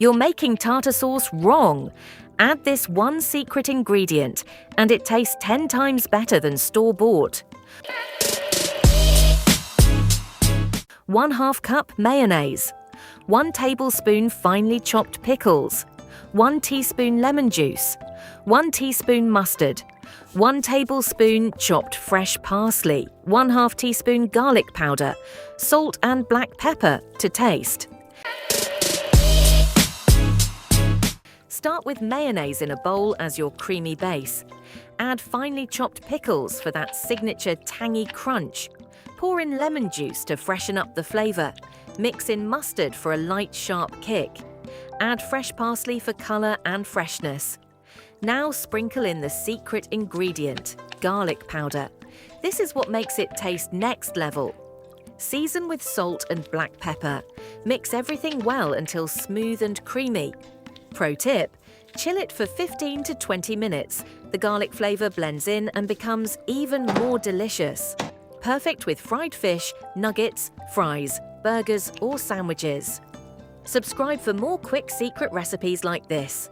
You're making tartar sauce wrong. Add this one secret ingredient, and it tastes 10 times better than store-bought. 1/2 cup mayonnaise, 1 tablespoon finely chopped pickles, 1 teaspoon lemon juice, 1 teaspoon mustard, 1 tablespoon chopped fresh parsley, 1/2 teaspoon garlic powder, salt and black pepper to taste. Start with mayonnaise in a bowl as your creamy base. Add finely chopped pickles for that signature tangy crunch. Pour in lemon juice to freshen up the flavor. Mix in mustard for a light, sharp kick. Add fresh parsley for color and freshness. Now sprinkle in the secret ingredient, garlic powder. This is what makes it taste next level. Season with salt and black pepper. Mix everything well until smooth and creamy. Pro tip: chill it for 15 to 20 minutes. The garlic flavor blends in and becomes even more delicious. Perfect with fried fish, nuggets, fries, burgers, or sandwiches. Subscribe for more quick secret recipes like this.